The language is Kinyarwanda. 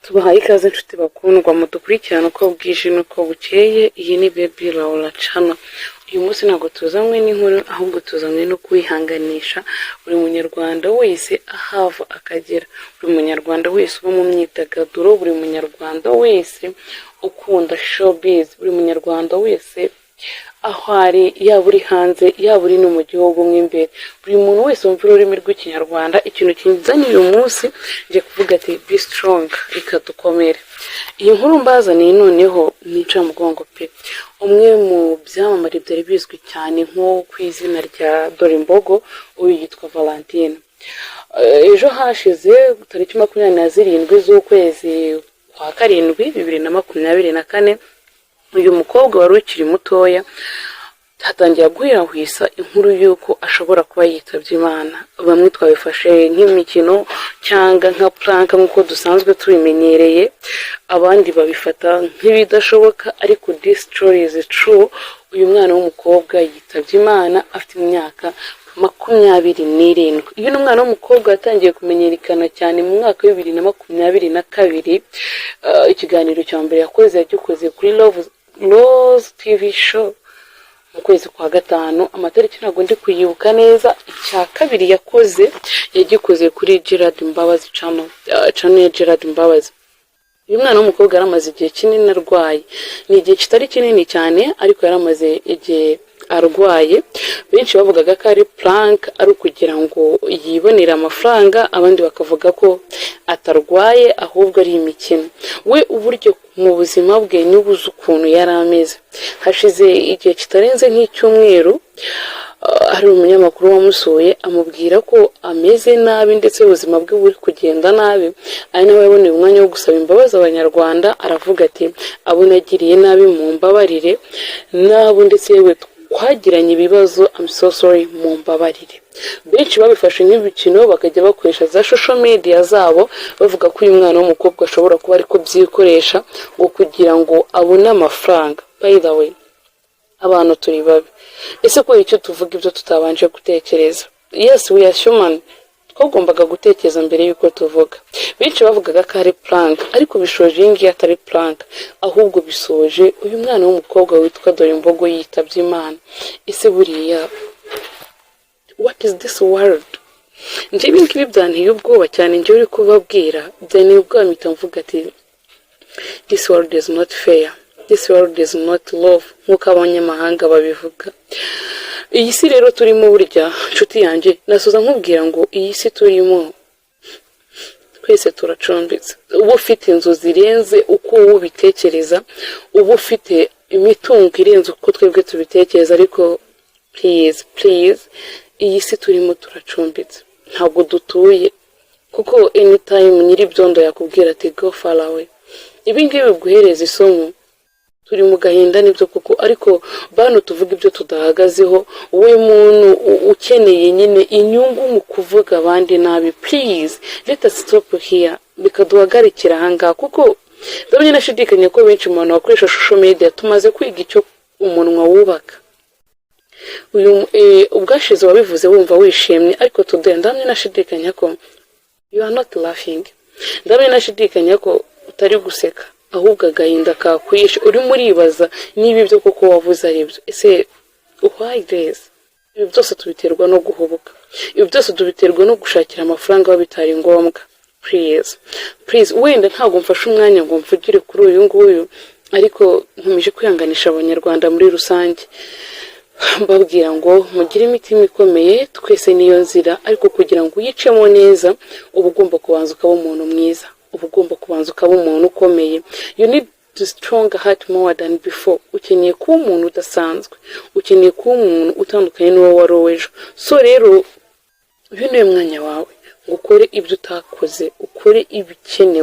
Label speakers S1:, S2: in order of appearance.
S1: Tubahaye ikaze inshuti bakundwa mudukurikirana uko bwije n'uko bukeye. Iyi ni Baby Laura Channel. Uyu munsi ntabwo tuzanywe n'inkuru, ahubwo tuzanywe no kwihanganisha buri munyarwanda wese ahava akagera, buri munyarwanda wese uba mu myidagaduro, buri munyarwanda wese ukunda showbiz, buri munyarwanda wese aho ari, yaba uri hanze yaba uri no mu gihugu mo imbere, buri muntu wese wumva ururimi rw'ikinyarwanda. Ikintu kinzanye uyu munsi nje kuvuga ati be strong, reka dukomere. Iyi nkuru mbazaniye noneho ni incamugongo pe. Umwe mu byamamare byari bizwi cyane nko ku izina rya Dorimbogo, uyu yitwa Valentine. Ejo hashize tariki 27 z'ukwezi kwa karindwi 2024, uyu mukobwa wari ukiri mutoya hatangiye guhwihwisa inkuru y'uko ashobora kuba yitabye Imana. Bamwe twabifashe nk'imikino cyangwa nka prank nk'uko dusanzwe tubimenyereye, abandi babifata nk'ibidashoboka, ariko this story is true. Uyu mwana w'umukobwa yitabye Imana afite imyaka 27. Uyu ni umwana w'umukobwa yatangiye kumenyekana cyane mu mwaka wa 2022. Ikiganiro cya mbere yagikoze kuri Rose TV show mu kwezi kwa gatanu, amatariki ntabwo ndi kuyibuka neza. Icya kabiri yagikoze kuri Gerard Mbabazi channel ya Gerard Mbabazi. Uyu mwana w'umukobwa yaramaze igihe kinini arwaye, ni igihe kitari kinini cyane, ariko yaramaze igihe arwaye. Benshi bavugaga ko ari prank, ari kugira ngo yibonere amafaranga, abandi bakavuga ko atarwaye ahubwo ari imikino. We uburyo mu buzima bwe n'ubuze ukuntu yari ameze. Hashize igihe kitarenze nk'icyumweru, hari umunyamakuru wamusuye amubwira ko ameze nabi ndetse ubuzima bwe buri kugenda nabi. Ari nawe yaboneye umwanya wo gusaba imbabazi abanyarwanda, aravuga ati abo nagiriye nabi mu mbabarire, nabo ndetse yewe twagiranye ibibazo, I'm so sorry, mu mbabarire. Benshi babifashe nk'ibikino bakajya bakoresha za social media zabo bavuga ko uyu mwana w'umukobwa ashobora kuba ariko byikoresha ngo kugira ngo abone amafaranga. By the way, abantu turi babi. Ese ko icyo tuvuga ibyo tutabanje gutekereza? Yes, we are human. Twagombaga gutekereza mbere yuko tuvuga. Benshi bavugaga ko ari prank, ariko bishoje ingi atari prank, ahubwo bisoje uyu mwana w'umukobwa witwa Dorimbogo yitabye Imana. Ese buriya what is this world? Nje ibingibi byanteye ubwoba cyane, nje uri kubabwira byane ubwoba, mpita mvuga ati this world is not fair, this world is not love, nk'uko abanyamahanga babivuga. Iyi si rero turimo, burya nshuti yanjye, nasoza nkubwira ngo iyi si turimo twese turacumbitse. Uba ufite inzu zirenze uko ubitekereza, uba ufite imitungo irenze uko twebwe tubitekereza, ariko please, iyi si turimo turacumbitse, ntabwo dutuye. Kuko anytime nyiri byondo yakubwira ati go far away. Ibi ngibi biguhereza isomo. Turi mu gahinda nibyo kuko, ariko bano tuvuga ibyo tudahagazeho. We muntu ukeneye nyine inyungu mu kuvuga abandi nabi, please let us stop here, bikaduhagarikira ahangaha. Kuko ndabona nashidikanya ko benshi mu bantu bakoresha social media tumaze kwiga icyo umunwa wubaka. Uyu ubwashize wabivuze wumva wishimye, ariko today ndamwe nashidikanya ko you are not laughing. Ndamwe nashidikanya ko utari guseka, ahubwo agahinda kakwishe. Urimo uribaza niba ibyo koko wavuze ari byo. Ese why this? Ibi byose tubiterwa no guhubuka, ibi byose tubiterwa no gushakira amafaranga aho bitari ngombwa. Please, wenda ntabwo mfashe umwanya ngo mvugire kuri uyu nguyu, ariko nkomeje kwihanganisha abanyarwanda muri rusange, mbabwira ngo mugire imitima ikomeye, twese niyo nzira, ariko kugira ngo uyicemo neza uba ugomba kubanza ukaba umuntu mwiza, uba ugomba kubanza ukaba umuntu ukomeye. You need to strong heart more than before. Ukeneye kuba umuntu udasanzwe, ukeneye kuba umuntu utandukanye n'uwo wari ejo. So rero uyu ni mwanya wawe ngo ukore ibyo utakoze, ukore ibikenewe.